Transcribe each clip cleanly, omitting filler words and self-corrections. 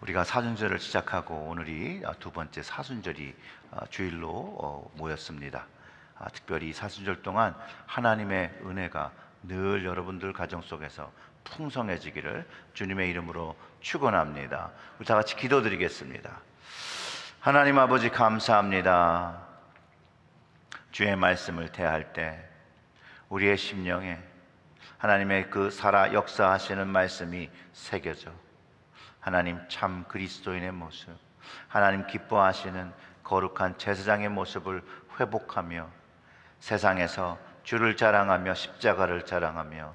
우리가 사순절을 시작하고 오늘이 두 번째 사순절이 주일로 모였습니다. 특별히 사순절 동안 하나님의 은혜가 늘 여러분들 가정 속에서 풍성해지기를 주님의 이름으로 축원합니다. 우리 다 같이 기도드리겠습니다. 하나님 아버지, 감사합니다. 주의 말씀을 대할 때 우리의 심령에 하나님의 그 살아 역사하시는 말씀이 새겨져 하나님 참 그리스도인의 모습, 하나님 기뻐하시는 거룩한 제사장의 모습을 회복하며 세상에서 주를 자랑하며 십자가를 자랑하며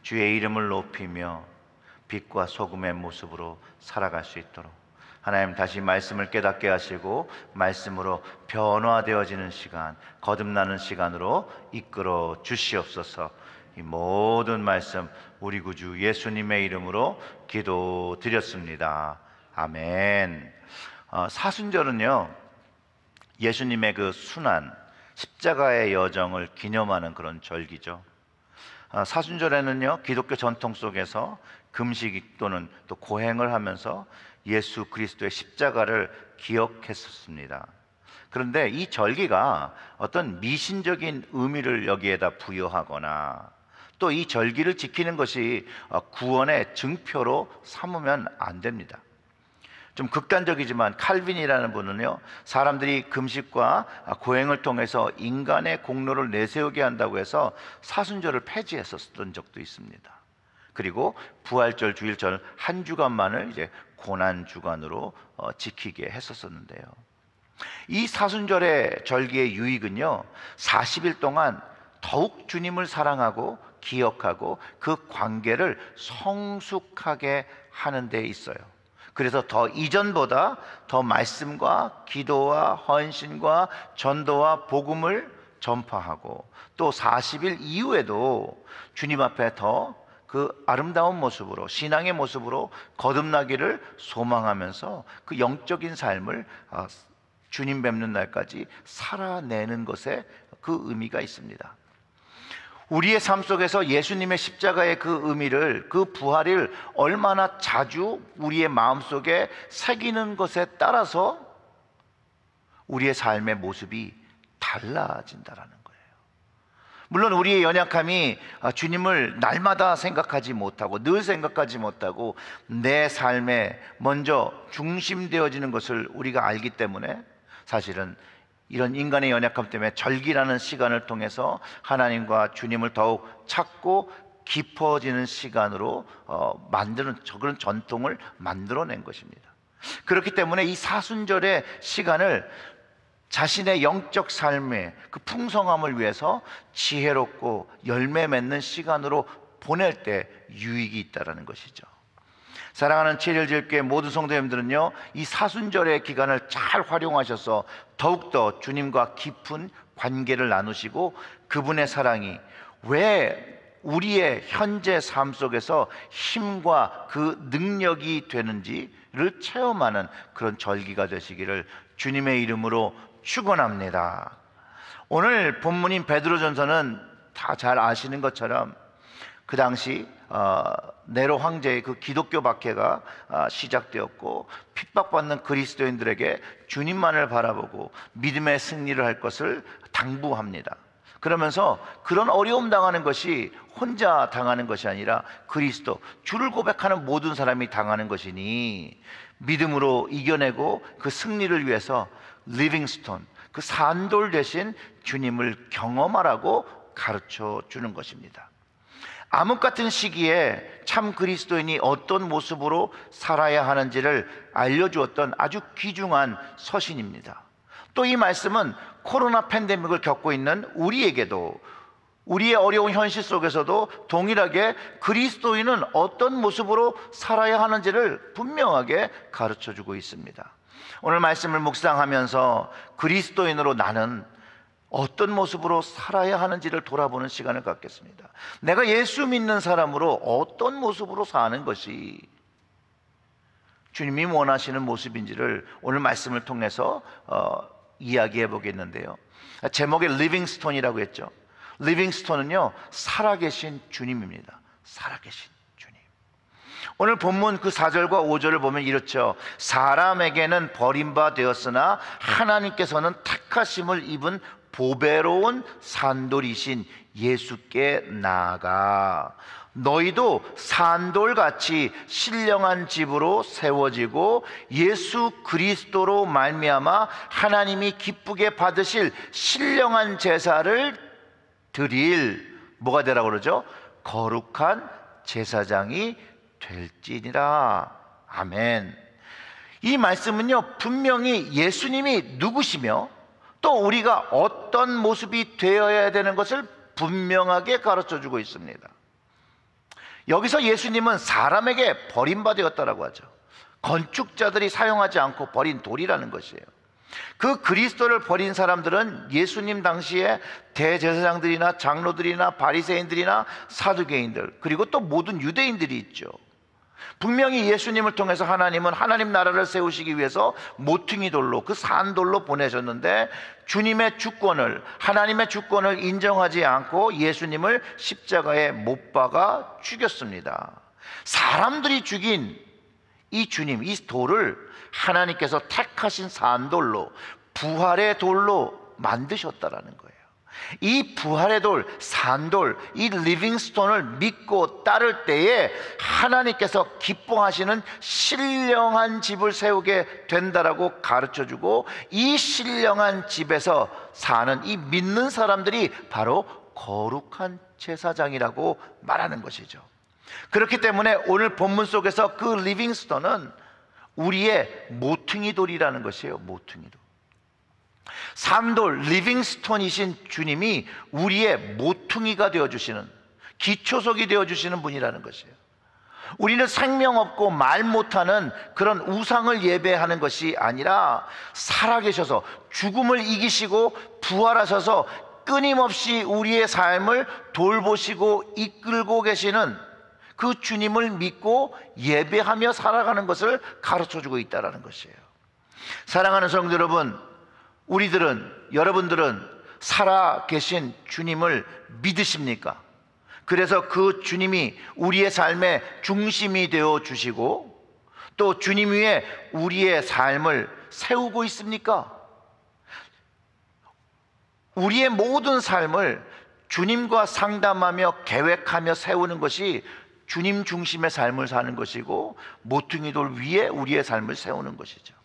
주의 이름을 높이며 빛과 소금의 모습으로 살아갈 수 있도록 하나님 다시 말씀을 깨닫게 하시고 말씀으로 변화되어지는 시간, 거듭나는 시간으로 이끌어 주시옵소서. 이 모든 말씀 우리 구주 예수님의 이름으로 기도드렸습니다. 아멘. 사순절은요, 예수님의 그 순환, 십자가의 여정을 기념하는 그런 절기죠. 사순절에는요, 기독교 전통 속에서 금식 또는 또 고행을 하면서 예수 그리스도의 십자가를 기억했었습니다. 그런데 이 절기가 어떤 미신적인 의미를 여기에다 부여하거나 또 이 절기를 지키는 것이 구원의 증표로 삼으면 안 됩니다. 좀 극단적이지만 칼빈이라는 분은요, 사람들이 금식과 고행을 통해서 인간의 공로를 내세우게 한다고 해서 사순절을 폐지했었던 적도 있습니다. 그리고 부활절, 주일절 한 주간만을 이제 고난 주간으로 지키게 했었었는데요. 이 사순절의 절기의 유익은요, 40일 동안 더욱 주님을 사랑하고 기억하고 그 관계를 성숙하게 하는 데 있어요. 그래서 더 이전보다 더 말씀과 기도와 헌신과 전도와 복음을 전파하고 또 40일 이후에도 주님 앞에 더 그 아름다운 모습으로, 신앙의 모습으로 거듭나기를 소망하면서 그 영적인 삶을 주님 뵙는 날까지 살아내는 것에 그 의미가 있습니다. 우리의 삶 속에서 예수님의 십자가의 그 의미를, 그 부활을 얼마나 자주 우리의 마음속에 새기는 것에 따라서 우리의 삶의 모습이 달라진다라는 거예요. 물론 우리의 연약함이 주님을 날마다 생각하지 못하고 늘 생각하지 못하고 내 삶에 먼저 중심되어지는 것을 우리가 알기 때문에 사실은 이런 인간의 연약함 때문에 절기라는 시간을 통해서 하나님과 주님을 더욱 찾고 깊어지는 시간으로 만드는 그런 전통을 만들어낸 것입니다. 그렇기 때문에 이 사순절의 시간을 자신의 영적 삶의 그 풍성함을 위해서 지혜롭고 열매 맺는 시간으로 보낼 때 유익이 있다는 것이죠. 사랑하는 7.1교회 모든 성도님들은요, 이 사순절의 기간을 잘 활용하셔서 더욱더 주님과 깊은 관계를 나누시고 그분의 사랑이 왜 우리의 현재 삶 속에서 힘과 그 능력이 되는지를 체험하는 그런 절기가 되시기를 주님의 이름으로 축원합니다. 오늘 본문인 베드로전서는 다 잘 아시는 것처럼 그 당시 네로 황제의 그 기독교 박해가 시작되었고 핍박받는 그리스도인들에게 주님만을 바라보고 믿음의 승리를 할 것을 당부합니다. 그러면서 그런 어려움 당하는 것이 혼자 당하는 것이 아니라 그리스도, 주를 고백하는 모든 사람이 당하는 것이니 믿음으로 이겨내고 그 승리를 위해서 리빙스톤, 그 산돌 대신 주님을 경험하라고 가르쳐 주는 것입니다. 암흑 같은 시기에 참 그리스도인이 어떤 모습으로 살아야 하는지를 알려주었던 아주 귀중한 서신입니다. 또 이 말씀은 코로나 팬데믹을 겪고 있는 우리에게도, 우리의 어려운 현실 속에서도 동일하게 그리스도인은 어떤 모습으로 살아야 하는지를 분명하게 가르쳐주고 있습니다. 오늘 말씀을 묵상하면서 그리스도인으로 나는 어떤 모습으로 살아야 하는지를 돌아보는 시간을 갖겠습니다. 내가 예수 믿는 사람으로 어떤 모습으로 사는 것이 주님이 원하시는 모습인지를 오늘 말씀을 통해서 이야기해 보겠는데요. 제목에 리빙스톤이라고 했죠. 리빙스톤은요, 살아계신 주님입니다. 살아계신 주님. 오늘 본문 그 4절과 5절을 보면 이렇죠. 사람에게는 버림바 되었으나 하나님께서는 택하심을 입은 보배로운 산돌이신 예수께 나아가 너희도 산돌같이 신령한 집으로 세워지고 예수 그리스도로 말미암아 하나님이 기쁘게 받으실 신령한 제사를 드릴, 뭐가 되라고 그러죠? 거룩한 제사장이 될지니라. 아멘. 이 말씀은요, 분명히 예수님이 누구시며 또 우리가 어떤 모습이 되어야 되는 것을 분명하게 가르쳐 주고 있습니다. 여기서 예수님은 사람에게 버림받았다라고 하죠. 건축자들이 사용하지 않고 버린 돌이라는 것이에요. 그 그리스도를 버린 사람들은 예수님 당시에 대제사장들이나 장로들이나 바리새인들이나 사두개인들, 그리고 또 모든 유대인들이 있죠. 분명히 예수님을 통해서 하나님은 하나님 나라를 세우시기 위해서 모퉁이 돌로, 그 산돌로 보내셨는데 주님의 주권을, 하나님의 주권을 인정하지 않고 예수님을 십자가에 못 박아 죽였습니다. 사람들이 죽인 이 주님, 이 돌을 하나님께서 택하신 산돌로, 부활의 돌로 만드셨다라는 거예요. 이 부활의 돌, 산돌, 이 리빙스톤을 믿고 따를 때에 하나님께서 기뻐하시는 신령한 집을 세우게 된다라고 가르쳐주고, 이 신령한 집에서 사는 이 믿는 사람들이 바로 거룩한 제사장이라고 말하는 것이죠. 그렇기 때문에 오늘 본문 속에서 그 리빙스톤은 우리의 모퉁이 돌이라는 것이에요. 모퉁이 돌. 산돌, 리빙스톤이신 주님이 우리의 모퉁이가 되어주시는, 기초석이 되어주시는 분이라는 것이에요. 우리는 생명 없고 말 못하는 그런 우상을 예배하는 것이 아니라 살아계셔서 죽음을 이기시고 부활하셔서 끊임없이 우리의 삶을 돌보시고 이끌고 계시는 그 주님을 믿고 예배하며 살아가는 것을 가르쳐주고 있다는 것이에요. 사랑하는 성도 여러분, 우리들은, 여러분들은 살아계신 주님을 믿으십니까? 그래서 그 주님이 우리의 삶의 중심이 되어 주시고 또 주님 위에 우리의 삶을 세우고 있습니까? 우리의 모든 삶을 주님과 상담하며 계획하며 세우는 것이 주님 중심의 삶을 사는 것이고 모퉁이 돌 위에 우리의 삶을 세우는 것이죠.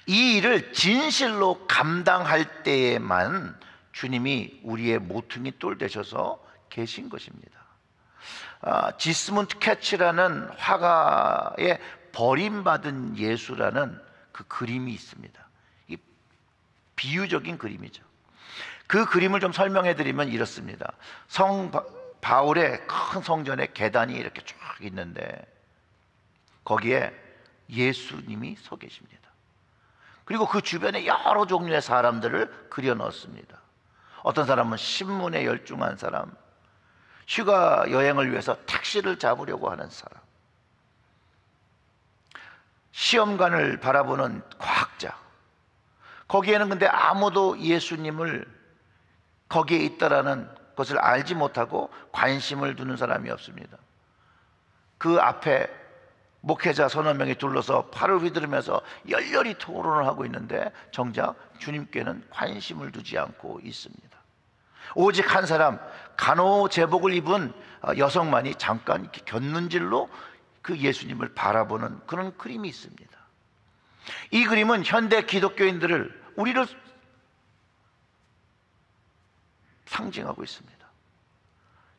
이 일을 진실로 감당할 때에만 주님이 우리의 모퉁이 돌 되셔서 계신 것입니다. 지스문드 캐치라는 화가의 버림받은 예수라는 그 그림이 있습니다. 이 비유적인 그림이죠. 그 그림을 좀 설명해 드리면 이렇습니다. 성 바울의 큰 성전에 계단이 이렇게 쭉 있는데 거기에 예수님이 서 계십니다. 그리고 그 주변에 여러 종류의 사람들을 그려 넣었습니다. 어떤 사람은 신문에 열중한 사람, 휴가 여행을 위해서 택시를 잡으려고 하는 사람, 시험관을 바라보는 과학자. 거기에는 근데 아무도 예수님을 거기에 있다라는 것을 알지 못하고 관심을 두는 사람이 없습니다. 그 앞에 목회자 서너 명이 둘러서 팔을 휘두르면서 열렬히 토론을 하고 있는데 정작 주님께는 관심을 두지 않고 있습니다. 오직 한 사람, 간호제복을 입은 여성만이 잠깐 이렇게 곁눈질로 그 예수님을 바라보는 그런 그림이 있습니다. 이 그림은 현대 기독교인들을, 우리를 상징하고 있습니다.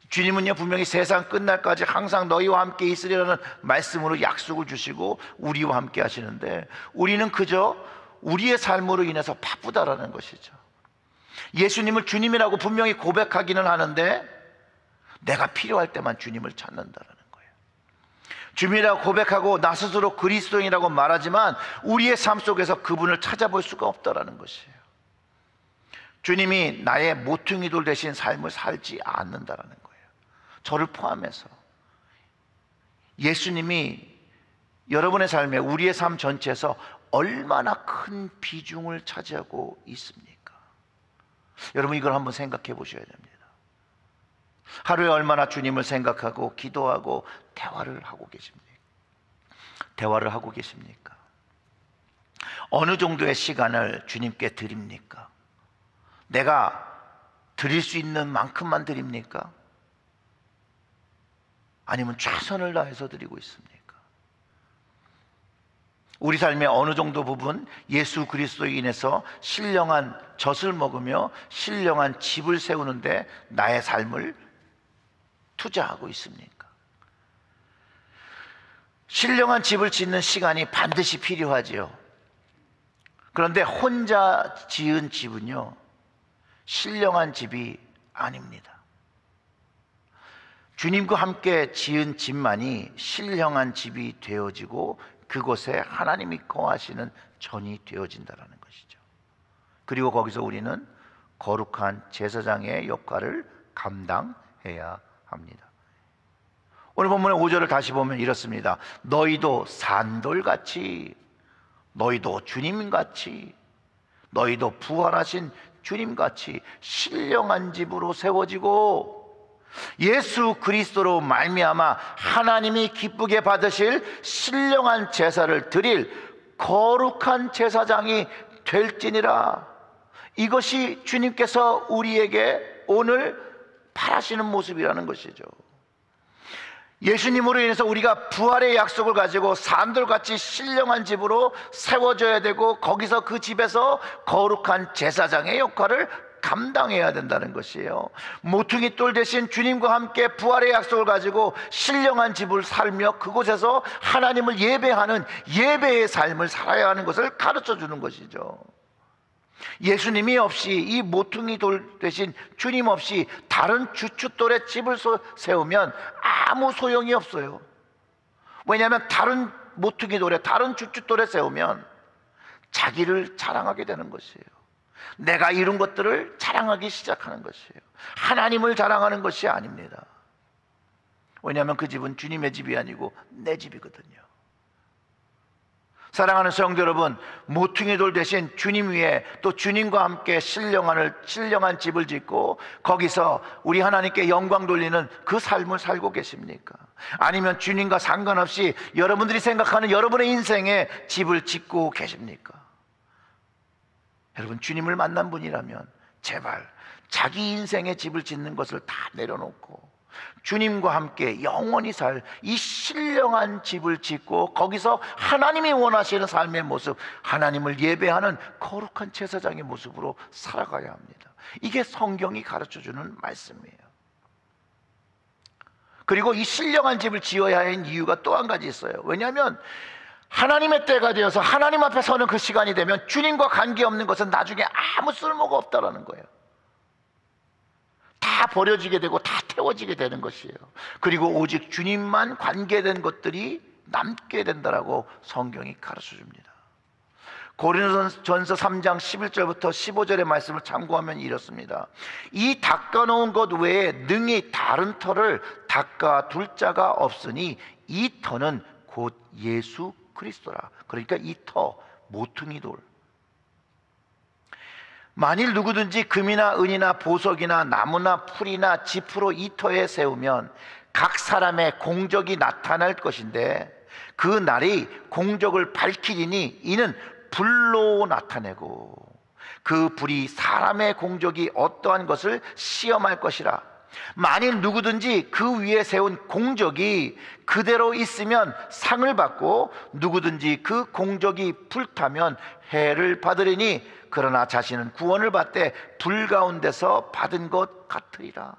주님은요 분명히 세상 끝날까지 항상 너희와 함께 있으리라는 말씀으로 약속을 주시고 우리와 함께 하시는데 우리는 그저 우리의 삶으로 인해서 바쁘다라는 것이죠. 예수님을 주님이라고 분명히 고백하기는 하는데 내가 필요할 때만 주님을 찾는다라는 거예요. 주님이라고 고백하고 나 스스로 그리스도인이라고 말하지만 우리의 삶 속에서 그분을 찾아볼 수가 없다라는 것이에요. 주님이 나의 모퉁이 돌 대신 삶을 살지 않는다라는 거예요. 저를 포함해서 예수님이 여러분의 삶에, 우리의 삶 전체에서 얼마나 큰 비중을 차지하고 있습니까? 여러분 이걸 한번 생각해 보셔야 됩니다. 하루에 얼마나 주님을 생각하고 기도하고 대화를 하고 계십니까? 대화를 하고 계십니까? 어느 정도의 시간을 주님께 드립니까? 내가 드릴 수 있는 만큼만 드립니까? 아니면 최선을 다해서 드리고 있습니까? 우리 삶의 어느 정도 부분 예수 그리스도에 인해서 신령한 젖을 먹으며 신령한 집을 세우는데 나의 삶을 투자하고 있습니까? 신령한 집을 짓는 시간이 반드시 필요하지요. 그런데 혼자 지은 집은요, 신령한 집이 아닙니다. 주님과 함께 지은 집만이 신령한 집이 되어지고 그곳에 하나님이 거하시는 전이 되어진다는 것이죠. 그리고 거기서 우리는 거룩한 제사장의 역할을 감당해야 합니다. 오늘 본문의 5절을 다시 보면 이렇습니다. 너희도 산돌같이, 너희도 주님같이, 너희도 부활하신 주님같이 신령한 집으로 세워지고 예수 그리스도로 말미암아 하나님이 기쁘게 받으실 신령한 제사를 드릴 거룩한 제사장이 될지니라. 이것이 주님께서 우리에게 오늘 바라시는 모습이라는 것이죠. 예수님으로 인해서 우리가 부활의 약속을 가지고 산돌같이 신령한 집으로 세워져야 되고 거기서 그 집에서 거룩한 제사장의 역할을 감당해야 된다는 것이에요. 모퉁이 돌 대신 주님과 함께 부활의 약속을 가지고 신령한 집을 살며 그곳에서 하나님을 예배하는 예배의 삶을 살아야 하는 것을 가르쳐 주는 것이죠. 예수님이 없이, 이 모퉁이 돌 대신 주님 없이 다른 주춧돌에 집을 세우면 아무 소용이 없어요. 왜냐하면 다른 모퉁이 돌에, 다른 주춧돌에 세우면 자기를 자랑하게 되는 것이에요. 내가 이룬 것들을 자랑하기 시작하는 것이에요. 하나님을 자랑하는 것이 아닙니다. 왜냐하면 그 집은 주님의 집이 아니고 내 집이거든요. 사랑하는 성도 여러분, 모퉁이 돌 대신 주님 위에 또 주님과 함께 신령한 집을 짓고 거기서 우리 하나님께 영광 돌리는 그 삶을 살고 계십니까? 아니면 주님과 상관없이 여러분들이 생각하는 여러분의 인생에 집을 짓고 계십니까? 여러분, 주님을 만난 분이라면 제발 자기 인생에 집을 짓는 것을 다 내려놓고 주님과 함께 영원히 살 이 신령한 집을 짓고 거기서 하나님이 원하시는 삶의 모습, 하나님을 예배하는 거룩한 제사장의 모습으로 살아가야 합니다. 이게 성경이 가르쳐주는 말씀이에요. 그리고 이 신령한 집을 지어야 하는 이유가 또 한 가지 있어요. 왜냐하면 하나님의 때가 되어서 하나님 앞에 서는 그 시간이 되면 주님과 관계없는 것은 나중에 아무 쓸모가 없다라는 거예요. 다 버려지게 되고 다 태워지게 되는 것이에요. 그리고 오직 주님만 관계된 것들이 남게 된다라고 성경이 가르쳐줍니다. 고린도전서 3장 11절부터 15절의 말씀을 참고하면 이렇습니다. 이 닦아놓은 것 외에 능히 다른 터를 닦아둘 자가 없으니 이 터는 곧 예수 그리스도라. 그러니까 이 터, 모퉁이 돌. 만일 누구든지 금이나 은이나 보석이나 나무나 풀이나 지프로 이 터에 세우면 각 사람의 공적이 나타날 것인데 그 날이 공적을 밝히리니 이는 불로 나타내고 그 불이 사람의 공적이 어떠한 것을 시험할 것이라. 만일 누구든지 그 위에 세운 공적이 그대로 있으면 상을 받고 누구든지 그 공적이 불타면 해를 받으리니 그러나 자신은 구원을 받되 불 가운데서 받은 것 같으리라.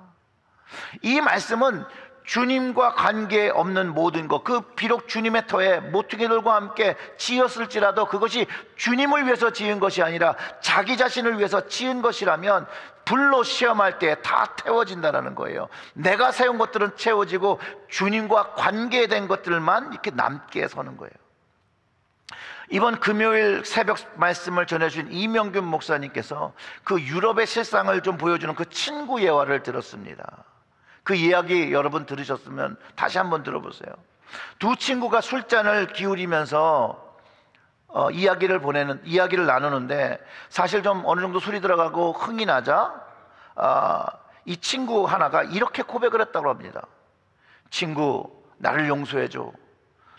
이 말씀은 주님과 관계없는 모든 것, 그 비록 주님의 터에 모퉁이들과 함께 지었을지라도 그것이 주님을 위해서 지은 것이 아니라 자기 자신을 위해서 지은 것이라면 불로 시험할 때 다 태워진다는 거예요. 내가 세운 것들은 채워지고 주님과 관계된 것들만 이렇게 남게 서는 거예요. 이번 금요일 새벽 말씀을 전해주신 이명균 목사님께서 그 유럽의 실상을 좀 보여주는 그 친구 예화를 들었습니다. 그 이야기 여러분 들으셨으면 다시 한번 들어보세요. 두 친구가 술잔을 기울이면서 이야기를 나누는데 사실 좀 어느 정도 술이 들어가고 흥이 나자 이 친구 하나가 이렇게 고백을 했다고 합니다. 친구, 나를 용서해줘.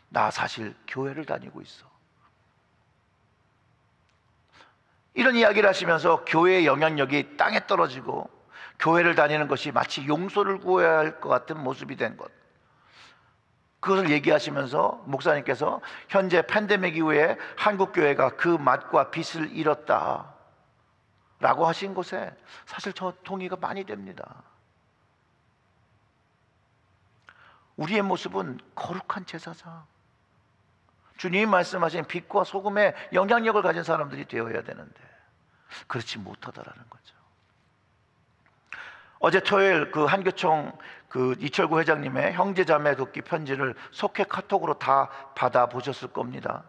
나 사실 교회를 다니고 있어. 이런 이야기를 하시면서 교회의 영향력이 땅에 떨어지고 교회를 다니는 것이 마치 용서를 구해야 할 것 같은 모습이 된 것, 그것을 얘기하시면서 목사님께서 현재 팬데믹 이후에 한국 교회가 그 맛과 빛을 잃었다 라고 하신 것에 사실 저 동의가 많이 됩니다. 우리의 모습은 거룩한 제사장, 주님이 말씀하신 빛과 소금의 영향력을 가진 사람들이 되어야 되는데 그렇지 못하다라는 거죠. 어제 토요일 그 한교총 그 이철구 회장님의 형제자매 돕기 편지를 속해 카톡으로 다 받아보셨을 겁니다.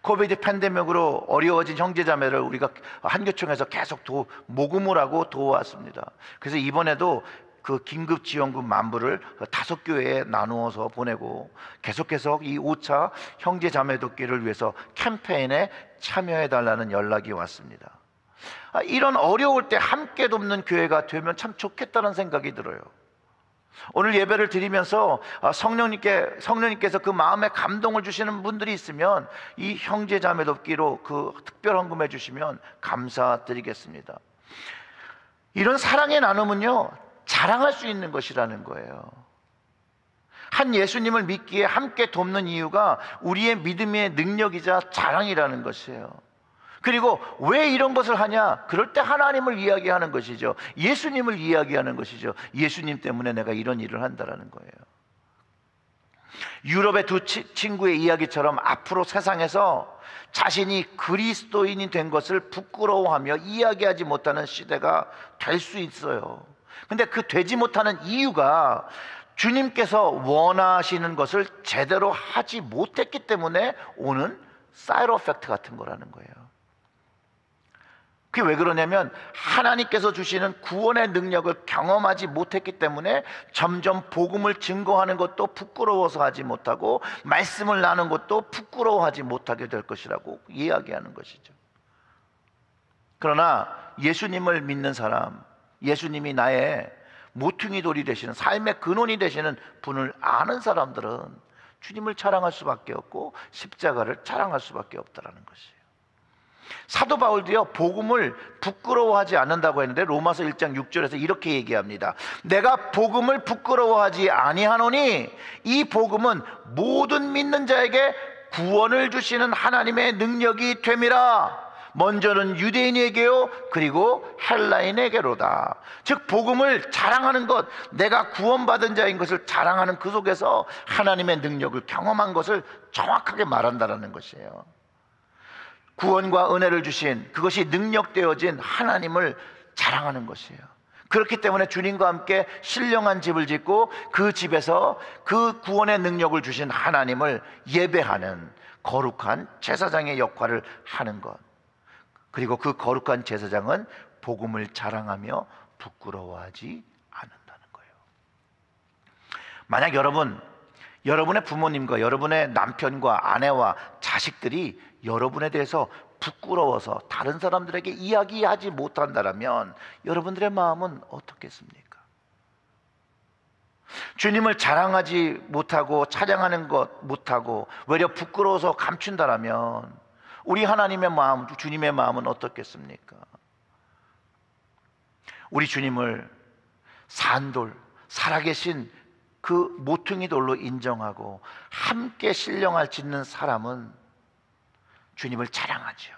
코비드 팬데믹으로 어려워진 형제자매를 우리가 한교총에서 계속 모금을 하고 도와왔습니다. 그래서 이번에도 그 긴급지원금 10,000불을 5교회에 나누어서 보내고 계속해서 이 5차 형제자매 돕기를 위해서 캠페인에 참여해달라는 연락이 왔습니다. 이런 어려울 때 함께 돕는 교회가 되면 참 좋겠다는 생각이 들어요. 오늘 예배를 드리면서 성령님께서 그 마음에 감동을 주시는 분들이 있으면 이 형제자매 돕기로 그 특별 헌금해 주시면 감사드리겠습니다. 이런 사랑의 나눔은요, 자랑할 수 있는 것이라는 거예요. 한 예수님을 믿기에 함께 돕는 이유가 우리의 믿음의 능력이자 자랑이라는 것이에요. 그리고 왜 이런 것을 하냐? 그럴 때 하나님을 이야기하는 것이죠. 예수님을 이야기하는 것이죠. 예수님 때문에 내가 이런 일을 한다라는 거예요. 유럽의 두 친구의 이야기처럼 앞으로 세상에서 자신이 그리스도인이 된 것을 부끄러워하며 이야기하지 못하는 시대가 될 수 있어요. 근데 그 되지 못하는 이유가 주님께서 원하시는 것을 제대로 하지 못했기 때문에 오는 사이드 이펙트 같은 거라는 거예요. 그게 왜 그러냐면 하나님께서 주시는 구원의 능력을 경험하지 못했기 때문에 점점 복음을 증거하는 것도 부끄러워서 하지 못하고 말씀을 나누는 것도 부끄러워하지 못하게 될 것이라고 이야기하는 것이죠. 그러나 예수님을 믿는 사람, 예수님이 나의 모퉁이 돌이 되시는, 삶의 근원이 되시는 분을 아는 사람들은 주님을 자랑할 수밖에 없고 십자가를 자랑할 수밖에 없다는 것이에요. 사도 바울도요, 복음을 부끄러워하지 않는다고 했는데 로마서 1장 6절에서 이렇게 얘기합니다. 내가 복음을 부끄러워하지 아니하노니 이 복음은 모든 믿는 자에게 구원을 주시는 하나님의 능력이 됨이라. 먼저는 유대인에게요, 그리고 헬라인에게로다. 즉 복음을 자랑하는 것, 내가 구원받은 자인 것을 자랑하는 그 속에서 하나님의 능력을 경험한 것을 정확하게 말한다는 것이에요. 구원과 은혜를 주신, 그것이 능력되어진 하나님을 자랑하는 것이에요. 그렇기 때문에 주님과 함께 신령한 집을 짓고 그 집에서 그 구원의 능력을 주신 하나님을 예배하는 거룩한 제사장의 역할을 하는 것, 그리고 그 거룩한 제사장은 복음을 자랑하며 부끄러워하지 않는다는 거예요. 만약 여러분의 부모님과 여러분의 남편과 아내와 자식들이 여러분에 대해서 부끄러워서 다른 사람들에게 이야기하지 못한다면 여러분들의 마음은 어떻겠습니까? 주님을 자랑하지 못하고 찬양하는 것 못하고 외려 부끄러워서 감춘다면 우리 하나님의 마음, 주님의 마음은 어떻겠습니까? 우리 주님을 산돌, 살아계신 그 모퉁이 돌로 인정하고 함께 신령할 짓는 사람은 주님을 자랑하죠.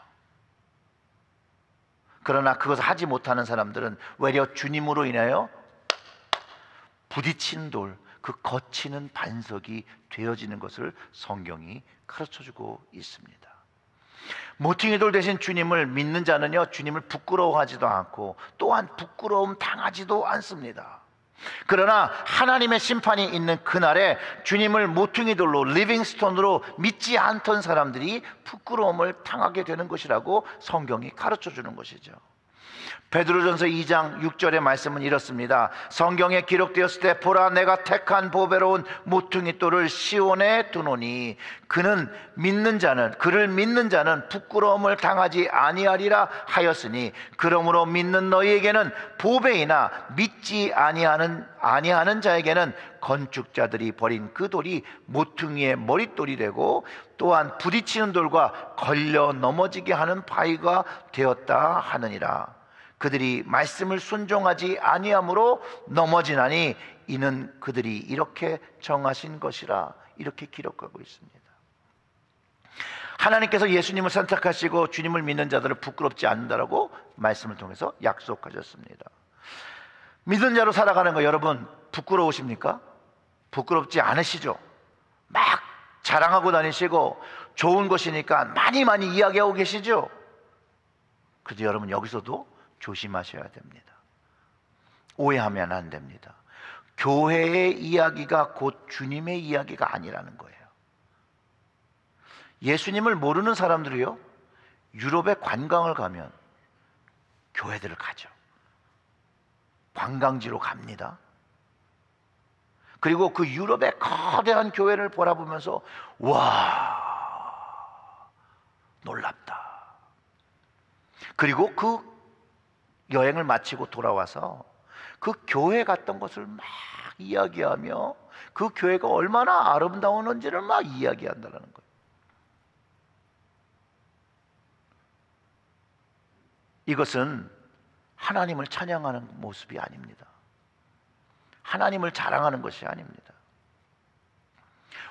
그러나 그것을 하지 못하는 사람들은 외려 주님으로 인하여 부딪힌 돌, 그 거치는 반석이 되어지는 것을 성경이 가르쳐주고 있습니다. 모퉁이 돌 대신 주님을 믿는 자는요, 주님을 부끄러워하지도 않고 또한 부끄러움 당하지도 않습니다. 그러나 하나님의 심판이 있는 그날에 주님을 모퉁이 돌로, 리빙스톤으로 믿지 않던 사람들이 부끄러움을 당하게 되는 것이라고 성경이 가르쳐 주는 것이죠. 베드로전서 2장 6절의 말씀은 이렇습니다. 성경에 기록되었을 때 보라 내가 택한 보배로운 모퉁이 돌을 시온에 두노니 그를 믿는 자는 부끄러움을 당하지 아니하리라 하였으니 그러므로 믿는 너희에게는 보배이나 믿지 아니하는 자에게는 건축자들이 버린 그 돌이 모퉁이의 머릿돌이 되고 또한 부딪히는 돌과 걸려 넘어지게 하는 바위가 되었다 하느니라. 그들이 말씀을 순종하지 아니함으로 넘어지나니 이는 그들이 이렇게 정하신 것이라. 이렇게 기록하고 있습니다. 하나님께서 예수님을 선택하시고 주님을 믿는 자들을 부끄럽지 않는다라고 말씀을 통해서 약속하셨습니다. 믿는 자로 살아가는 거 여러분 부끄러우십니까? 부끄럽지 않으시죠? 막 자랑하고 다니시고 좋은 것이니까 많이 이야기하고 계시죠? 그래도 여러분 여기서도 조심하셔야 됩니다. 오해하면 안 됩니다. 교회의 이야기가 곧 주님의 이야기가 아니라는 거예요. 예수님을 모르는 사람들이요, 유럽에 관광을 가면 교회들을 가죠. 관광지로 갑니다. 그리고 그 유럽의 거대한 교회를 바라보면서 와, 놀랍다. 그리고 그 여행을 마치고 돌아와서 그 교회 갔던 것을 막 이야기하며 그 교회가 얼마나 아름다웠는지를 막 이야기한다는 거예요. 이것은 하나님을 찬양하는 모습이 아닙니다. 하나님을 자랑하는 것이 아닙니다.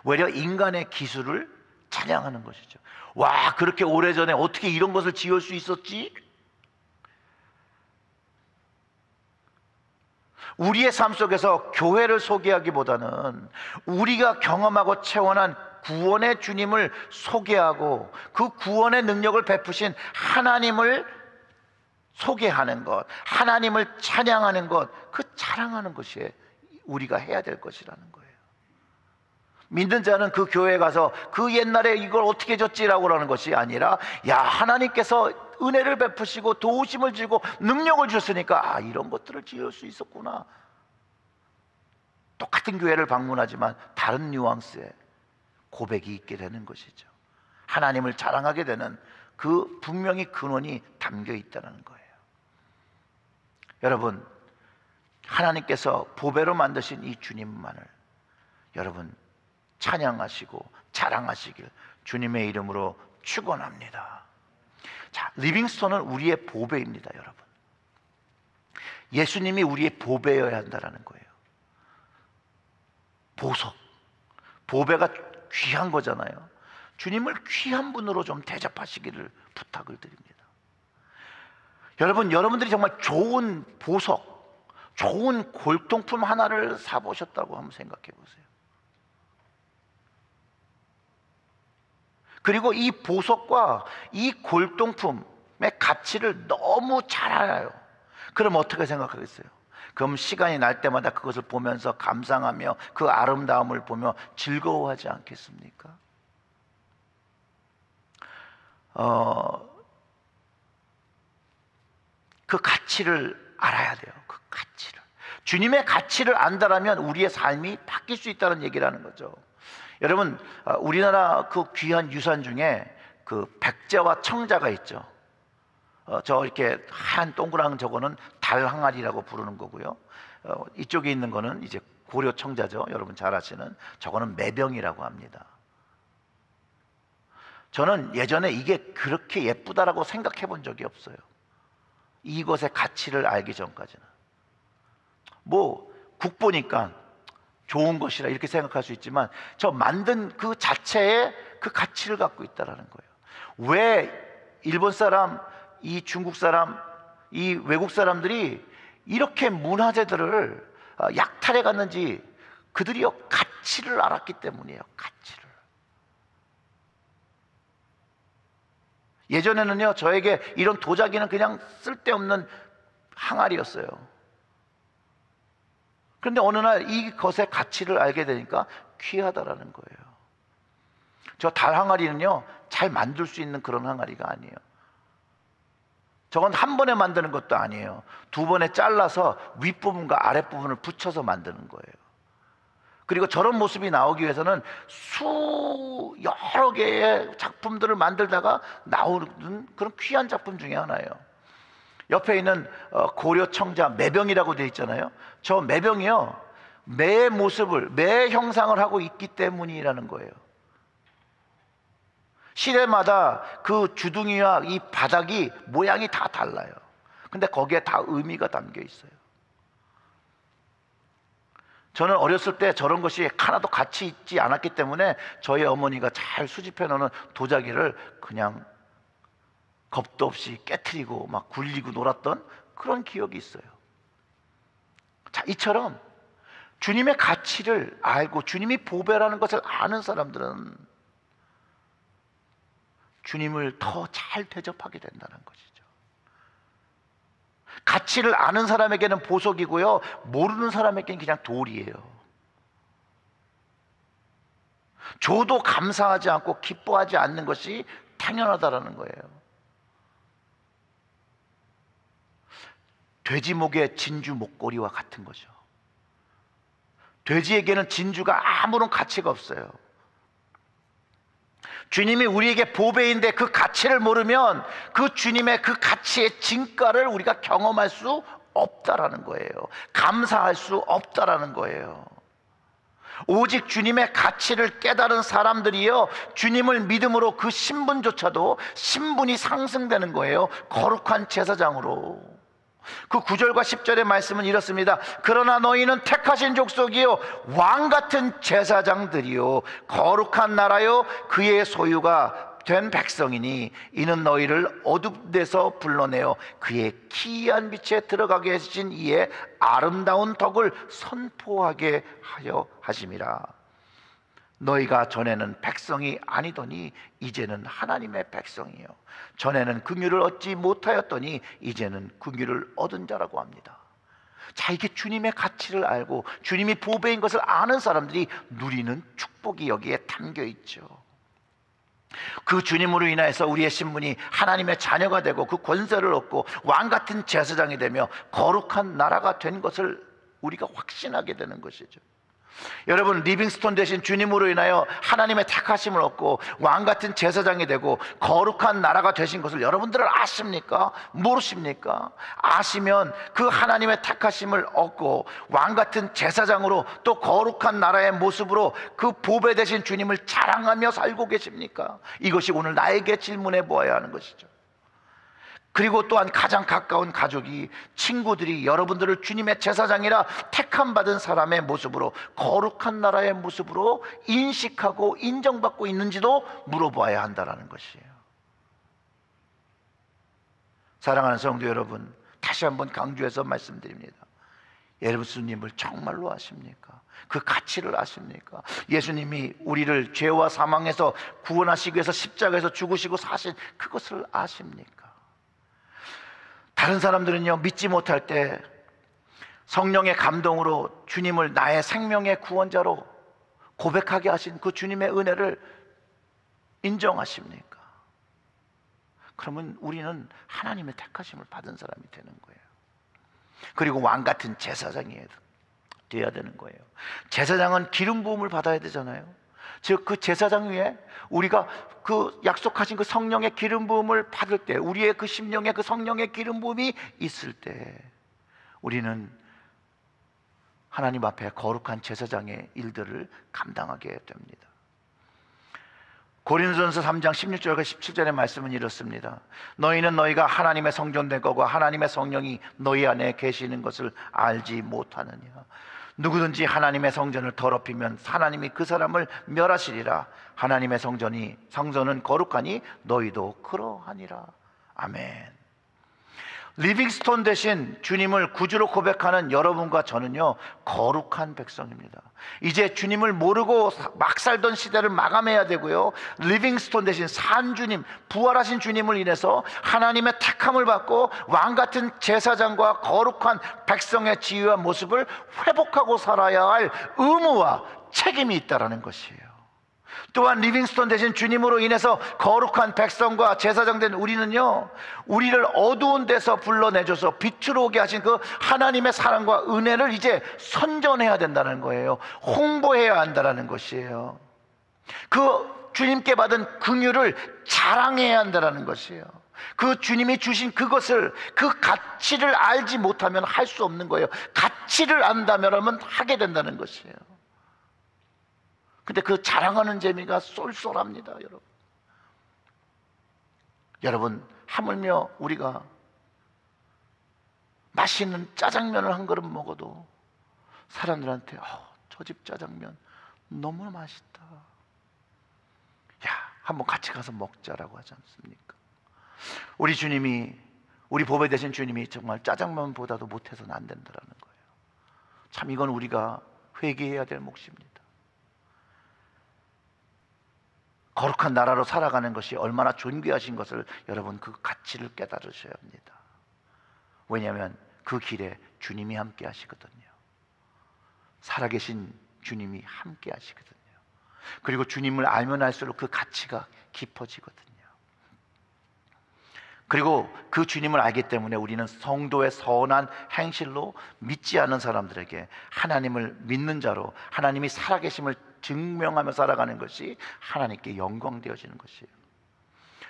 오히려 인간의 기술을 찬양하는 것이죠. 와, 그렇게 오래전에 어떻게 이런 것을 지을 수 있었지? 우리의 삶 속에서 교회를 소개하기보다는 우리가 경험하고 체험한 구원의 주님을 소개하고 그 구원의 능력을 베푸신 하나님을 소개하는 것, 하나님을 찬양하는 것, 그 자랑하는 것이 우리가 해야 될 것이라는 거예요. 믿는 자는 그 교회에 가서 그 옛날에 이걸 어떻게 졌지라고 하는 것이 아니라, 야, 하나님께서 은혜를 베푸시고 도우심을 주고 능력을 주셨으니까 이런 것들을 지을 수 있었구나. 똑같은 교회를 방문하지만 다른 뉘앙스의 고백이 있게 되는 것이죠. 하나님을 자랑하게 되는 그 분명히 근원이 담겨 있다는 거예요. 여러분, 하나님께서 보배로 만드신 이 주님만을 여러분 찬양하시고 자랑하시길 주님의 이름으로 축원합니다. 자, 리빙스톤은 우리의 보배입니다, 여러분. 예수님이 우리의 보배여야 한다는 거예요. 보석, 보배가 귀한 거잖아요. 주님을 귀한 분으로 좀 대접하시기를 부탁을 드립니다. 여러분, 여러분들이 정말 좋은 보석, 좋은 골동품 하나를 사보셨다고 한번 생각해 보세요. 그리고 이 보석과 이 골동품의 가치를 너무 잘 알아요. 그럼 어떻게 생각하겠어요? 그럼 시간이 날 때마다 그것을 보면서 감상하며 그 아름다움을 보며 즐거워하지 않겠습니까? 그 가치를 알아야 돼요. 그 가치를. 주님의 가치를 안다라면 우리의 삶이 바뀔 수 있다는 얘기라는 거죠. 여러분, 우리나라 그 귀한 유산 중에 그 백자와 청자가 있죠. 저 이렇게 하얀 동그란 저거는 달항아리라고 부르는 거고요. 이쪽에 있는 거는 이제 고려 청자죠. 여러분 잘 아시는 저거는 매병이라고 합니다. 저는 예전에 이게 그렇게 예쁘다라고 생각해 본 적이 없어요. 이것의 가치를 알기 전까지는. 뭐 국보니까 좋은 것이라 이렇게 생각할 수 있지만 저 만든 그 자체에 그 가치를 갖고 있다는 거예요. 왜 일본 사람, 이 중국 사람, 이 외국 사람들이 이렇게 문화재들을 약탈해 갔는지 그들이요 가치를 알았기 때문이에요. 가치를. 예전에는요 저에게 이런 도자기는 그냥 쓸데없는 항아리였어요. 그런데 어느 날 이것의 가치를 알게 되니까 귀하다라는 거예요. 저 달 항아리는요 잘 만들 수 있는 그런 항아리가 아니에요. 저건 한 번에 만드는 것도 아니에요. 두 번에 잘라서 윗부분과 아랫부분을 붙여서 만드는 거예요. 그리고 저런 모습이 나오기 위해서는 여러 개의 작품들을 만들다가 나오는 그런 귀한 작품 중에 하나예요. 옆에 있는 고려 청자 매병이라고 되어 있잖아요. 저 매병이요, 매의 모습을, 매의 형상을 하고 있기 때문이라는 거예요. 시대마다 그 주둥이와 이 바닥이 모양이 다 달라요. 근데 거기에 다 의미가 담겨 있어요. 저는 어렸을 때 저런 것이 하나도 같이 있지 않았기 때문에 저희 어머니가 잘 수집해 놓은 도자기를 그냥 겁도 없이 깨트리고 막 굴리고 놀았던 그런 기억이 있어요. 자, 이처럼 주님의 가치를 알고 주님이 보배라는 것을 아는 사람들은 주님을 더 잘 대접하게 된다는 것이죠. 가치를 아는 사람에게는 보석이고요, 모르는 사람에게는 그냥 돌이에요. 줘도 감사하지 않고 기뻐하지 않는 것이 당연하다라는 거예요. 돼지 목에 진주 목걸이와 같은 거죠. 돼지에게는 진주가 아무런 가치가 없어요. 주님이 우리에게 보배인데 그 가치를 모르면 그 주님의 그 가치의 진가를 우리가 경험할 수 없다라는 거예요. 감사할 수 없다라는 거예요. 오직 주님의 가치를 깨달은 사람들이요, 주님을 믿음으로 그 신분조차도 신분이 상승되는 거예요. 거룩한 제사장으로. 그 9절과 10절의 말씀은 이렇습니다. 그러나 너희는 택하신 족속이요, 왕같은 제사장들이요, 거룩한 나라요, 그의 소유가 된 백성이니 이는 너희를 어둠 데서 불러내어 그의 기이한 빛에 들어가게 하신 이의 아름다운 덕을 선포하게 하여 하심이라. 너희가 전에는 백성이 아니더니 이제는 하나님의 백성이요, 전에는 긍휼을 얻지 못하였더니 이제는 긍휼을 얻은 자라고 합니다. 자, 이게 주님의 가치를 알고 주님이 보배인 것을 아는 사람들이 누리는 축복이 여기에 담겨 있죠. 그 주님으로 인하여서 우리의 신분이 하나님의 자녀가 되고 그 권세를 얻고 왕같은 제사장이 되며 거룩한 나라가 된 것을 우리가 확신하게 되는 것이죠. 여러분, 리빙스톤 되신 주님으로 인하여 하나님의 택하심을 얻고 왕같은 제사장이 되고 거룩한 나라가 되신 것을 여러분들은 아십니까? 모르십니까? 아시면 그 하나님의 택하심을 얻고 왕같은 제사장으로 또 거룩한 나라의 모습으로 그 보배 되신 주님을 자랑하며 살고 계십니까? 이것이 오늘 나에게 질문해 보아야 하는 것이죠. 그리고 또한 가장 가까운 가족이, 친구들이 여러분들을 주님의 제사장이라 택함 받은 사람의 모습으로, 거룩한 나라의 모습으로 인식하고 인정받고 있는지도 물어봐야 한다는 것이에요. 사랑하는 성도 여러분, 다시 한번 강조해서 말씀드립니다. 예수님을 정말로 아십니까? 그 가치를 아십니까? 예수님이 우리를 죄와 사망에서 구원하시기 위해서 십자가에서 죽으시고 사신 그것을 아십니까? 다른 사람들은요, 믿지 못할 때 성령의 감동으로 주님을 나의 생명의 구원자로 고백하게 하신 그 주님의 은혜를 인정하십니까? 그러면 우리는 하나님의 택하심을 받은 사람이 되는 거예요. 그리고 왕같은 제사장이 되어야 되는 거예요. 제사장은 기름 부음을 받아야 되잖아요. 즉 그 제사장 위에 우리가 그 약속하신 그 성령의 기름 부음을 받을 때, 우리의 그 심령에 그 성령의 기름 부음이 있을 때 우리는 하나님 앞에 거룩한 제사장의 일들을 감당하게 됩니다. 고린도전서 3장 16절과 17절의 말씀은 이렇습니다. 너희는 너희가 하나님의 성전된 것과 하나님의 성령이 너희 안에 계시는 것을 알지 못하느냐. 누구든지 하나님의 성전을 더럽히면 하나님이 그 사람을 멸하시리라. 하나님의 성전은 거룩하니 너희도 그러하니라. 아멘. 리빙스톤 대신 주님을 구주로 고백하는 여러분과 저는요, 거룩한 백성입니다. 이제 주님을 모르고 막 살던 시대를 마감해야 되고요, 리빙스톤 대신 산 주님, 부활하신 주님을 인해서 하나님의 택함을 받고 왕같은 제사장과 거룩한 백성의 지위와 모습을 회복하고 살아야 할 의무와 책임이 있다는 것이에요. 또한 리빙스톤 대신 주님으로 인해서 거룩한 백성과 제사장된 우리는요, 우리를 어두운 데서 불러내줘서 빛으로 오게 하신 그 하나님의 사랑과 은혜를 이제 선전해야 된다는 거예요. 홍보해야 한다는 것이에요. 그 주님께 받은 긍휼을 자랑해야 한다는 것이에요. 그 주님이 주신 그것을, 그 가치를 알지 못하면 할 수 없는 거예요. 가치를 안다면 하게 된다는 것이에요. 근데 그 자랑하는 재미가 쏠쏠합니다, 여러분. 여러분, 하물며 우리가 맛있는 짜장면을 한 그릇 먹어도 사람들한테 저 집 짜장면 너무 맛있다, 야, 한번 같이 가서 먹자라고 하지 않습니까? 우리 주님이, 우리 보배 되신 주님이 정말 짜장면보다도 못해서는 안 된다는 거예요. 참 이건 우리가 회개해야 될 몫입니다. 거룩한 나라로 살아가는 것이 얼마나 존귀하신 것을 여러분, 그 가치를 깨달으셔야 합니다. 왜냐하면 그 길에 주님이 함께 하시거든요. 살아계신 주님이 함께 하시거든요. 그리고 주님을 알면 알수록 그 가치가 깊어지거든요. 그리고 그 주님을 알기 때문에 우리는 성도의 선한 행실로 믿지 않은 사람들에게 하나님을 믿는 자로 하나님이 살아계심을 증명하며 살아가는 것이 하나님께 영광 되어지는 것이에요.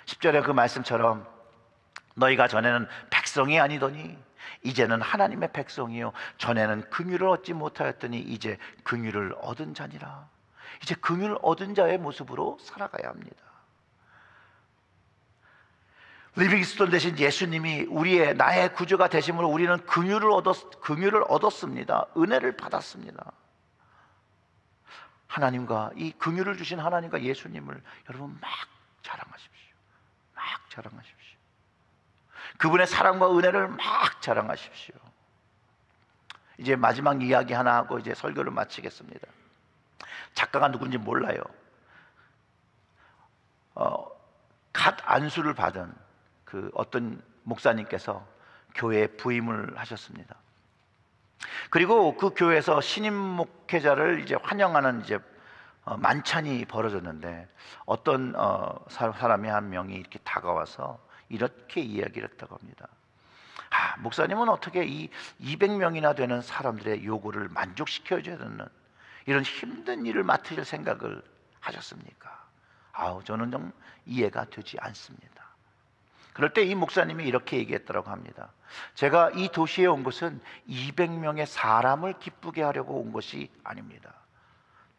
10절의 그 말씀처럼 너희가 전에는 백성이 아니더니 이제는 하나님의 백성이요 전에는 긍휼을 얻지 못하였더니 이제 긍휼을 얻은 자니라. 이제 긍휼을 얻은 자의 모습으로 살아가야 합니다. 리빙스톤 대신 예수님이 나의 구주가 되심으로 우리는 긍휼을 얻었습니다. 은혜를 받았습니다. 하나님과, 이 긍휼을 주신 하나님과 예수님을 여러분 막 자랑하십시오. 막 자랑하십시오. 그분의 사랑과 은혜를 막 자랑하십시오. 이제 마지막 이야기 하나 하고 이제 설교를 마치겠습니다. 작가가 누군지 몰라요. 갓 안수를 받은 그 어떤 목사님께서 교회에 부임을 하셨습니다. 그리고 그 교회에서 신임 목회자를 이제 환영하는 이제 만찬이 벌어졌는데 어떤 사람이 한 명이 이렇게 다가와서 이렇게 이야기를 했다고 합니다. 목사님은 어떻게 이 200명이나 되는 사람들의 요구를 만족시켜줘야 되는 이런 힘든 일을 맡으실 생각을 하셨습니까? 저는 좀 이해가 되지 않습니다. 그럴 때 이 목사님이 이렇게 얘기했다고 합니다. 제가 이 도시에 온 것은 200명의 사람을 기쁘게 하려고 온 것이 아닙니다.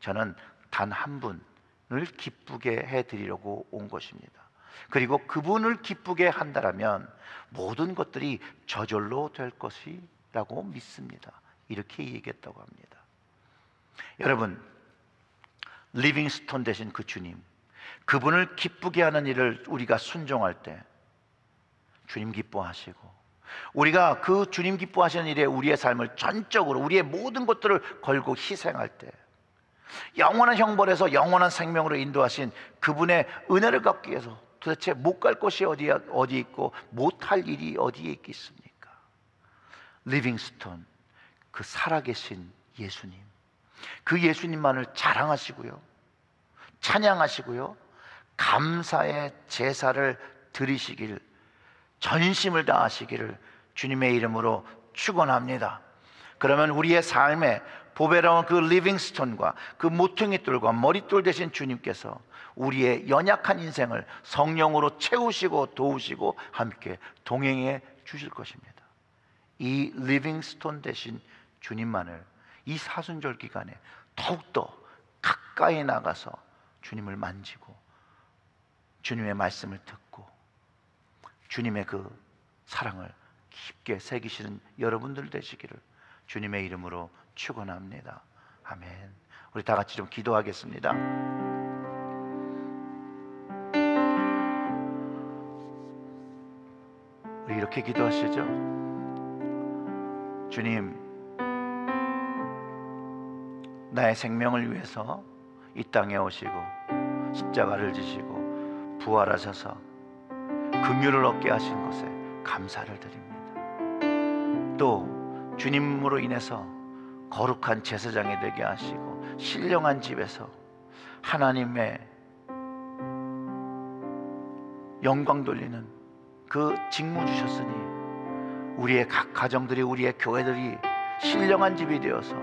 저는 단 한 분을 기쁘게 해드리려고 온 것입니다. 그리고 그분을 기쁘게 한다면 모든 것들이 저절로 될 것이라고 믿습니다. 이렇게 얘기했다고 합니다. 여러분, 리빙스톤 되신 그 주님, 그분을 기쁘게 하는 일을 우리가 순종할 때 주님 기뻐하시고, 우리가 그 주님 기뻐하시는 일에 우리의 삶을 전적으로, 우리의 모든 것들을 걸고 희생할 때 영원한 형벌에서 영원한 생명으로 인도하신 그분의 은혜를 갚기 위해서 도대체 못 갈 곳이 어디 있고 못할 일이 어디에 있겠습니까? 리빙스톤, 그 살아계신 예수님, 그 예수님만을 자랑하시고요, 찬양하시고요, 감사의 제사를 드리시길, 전심을 다하시기를 주님의 이름으로 축원합니다. 그러면 우리의 삶에 보배로운 그 리빙스톤과 그 모퉁이돌과 머릿돌 되신 주님께서 우리의 연약한 인생을 성령으로 채우시고 도우시고 함께 동행해 주실 것입니다. 이 리빙스톤 되신 주님만을 이 사순절 기간에 더욱더 가까이 나가서 주님을 만지고 주님의 말씀을 듣고 주님의 그 사랑을 깊게 새기시는 여러분들 되시기를 주님의 이름으로 축원합니다. 아멘. 우리 다 같이 좀 기도하겠습니다. 우리 이렇게 기도하시죠. 주님, 나의 생명을 위해서 이 땅에 오시고 십자가를 지시고 부활하셔서 긍휼을 얻게 하신 것에 감사를 드립니다. 또 주님으로 인해서 거룩한 제사장이 되게 하시고 신령한 집에서 하나님의 영광 돌리는 그 직무 주셨으니 우리의 각 가정들이, 우리의 교회들이 신령한 집이 되어서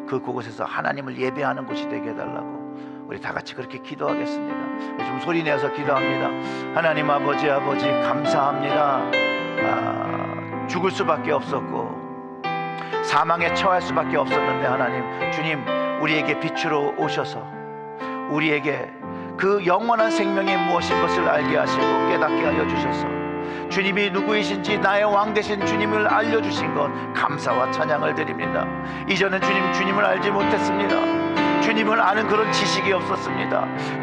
그 그곳에서 하나님을 예배하는 곳이 되게 해달라고 우리 다 같이 그렇게 기도하겠습니다. 좀 소리 내서 기도합니다. 하나님 아버지, 감사합니다. 죽을 수밖에 없었고 사망에 처할 수밖에 없었는데 하나님, 주님 우리에게 빛으로 오셔서 우리에게 그 영원한 생명이 무엇인 것을 알게 하시고 깨닫게 하여 주셔서 주님이 누구이신지 나의 왕 되신 주님을 알려주신 것 감사와 찬양을 드립니다. 이전엔 주님을 알지 못했습니다. 주님을 아는 그런 지식이 없었습니다.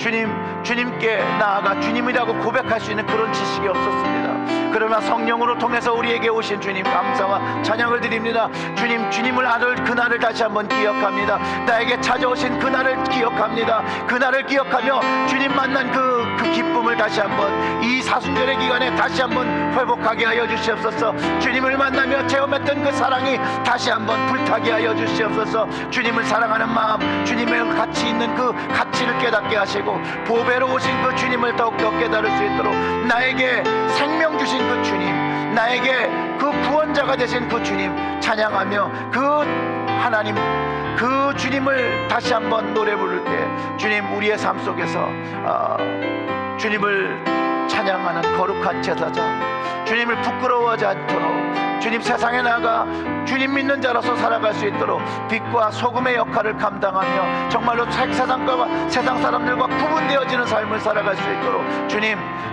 주님께 나아가 주님이라고 고백할 수 있는 그런 지식이 없었습니다. 그러나 성령으로 통해서 우리에게 오신 주님 감사와 찬양을 드립니다. 주님을 아는 그날을 다시 한번 기억합니다. 나에게 찾아오신 그날을 기억합니다. 그날을 기억하며 주님 만난 그 기쁨을 다시 한번 이 사순절의 기간에 다시 한번 회복하게 하여 주시옵소서. 주님을 만나며 체험했던 그 사랑이 다시 한번 불타게 하여 주시옵소서. 주님을 사랑하는 마음, 주님의 가치 있는 그 가치를 깨닫게 하시고 보배로 오신 그 주님을 더욱더 깨달을 수 있도록 나에게 생명 주신 그 주님, 나에게 그 구원자가 되신 그 주님 찬양하며 그 하나님, 그 주님을 다시 한번 노래 부를 때 주님 우리의 삶 속에서 주님을 찬양하는 거룩한 제사장, 주님을 부끄러워하지 않도록 주님 세상에 나가 주님 믿는 자로서 살아갈 수 있도록 빛과 소금의 역할을 감당하며 정말로 세상 사람들과 구분되어지는 삶을 살아갈 수 있도록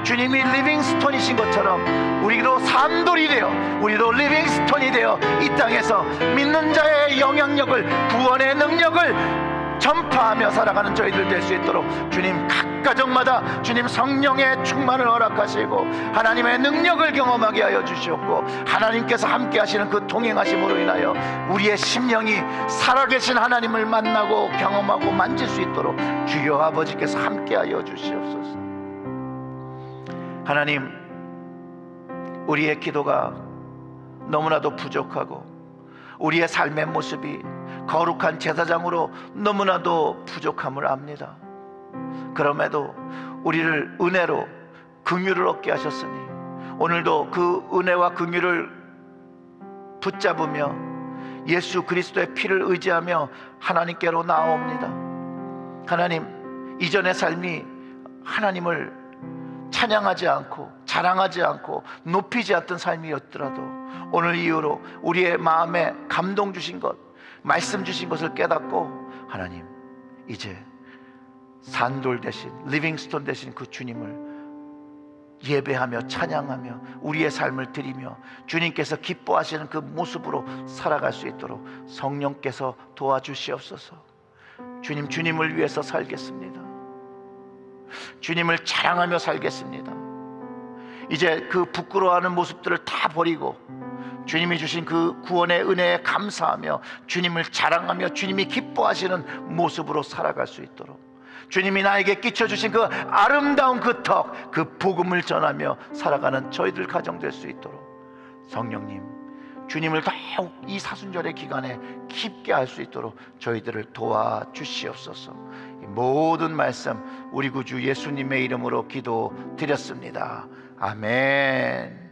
주님이 리빙스톤이신 것처럼 우리도 산돌이 되어, 우리도 리빙스톤이 되어 이 땅에서 믿는 자의 영향력을, 구원의 능력을 전파하며 살아가는 저희들 될 수 있도록 주님 각 가정마다 주님 성령의 충만을 허락하시고 하나님의 능력을 경험하게 하여 주시옵고 하나님께서 함께 하시는 그 동행하심으로 인하여 우리의 심령이 살아계신 하나님을 만나고 경험하고 만질 수 있도록 주여 아버지께서 함께 하여 주시옵소서. 하나님, 우리의 기도가 너무나도 부족하고 우리의 삶의 모습이 거룩한 제사장으로 너무나도 부족함을 압니다. 그럼에도 우리를 은혜로 긍휼을 얻게 하셨으니 오늘도 그 은혜와 긍휼을 붙잡으며 예수 그리스도의 피를 의지하며 하나님께로 나아옵니다. 하나님, 이전의 삶이 하나님을 찬양하지 않고 자랑하지 않고 높이지 않던 삶이었더라도 오늘 이후로 우리의 마음에 감동 주신 것, 말씀 주신 것을 깨닫고 하나님, 이제 산돌 대신, 리빙스톤 대신 그 주님을 예배하며 찬양하며 우리의 삶을 드리며 주님께서 기뻐하시는 그 모습으로 살아갈 수 있도록 성령께서 도와주시옵소서. 주님을 위해서 살겠습니다. 주님을 자랑하며 살겠습니다. 이제 그 부끄러워하는 모습들을 다 버리고 주님이 주신 그 구원의 은혜에 감사하며 주님을 자랑하며 주님이 기뻐하시는 모습으로 살아갈 수 있도록 주님이 나에게 끼쳐주신 그 아름다운 그 덕, 그 복음을 전하며 살아가는 저희들 가정 될 수 있도록 성령님, 주님을 더욱 이 사순절의 기간에 깊게 알 수 있도록 저희들을 도와주시옵소서. 모든 말씀 우리 구주 예수님의 이름으로 기도드렸습니다. 아멘.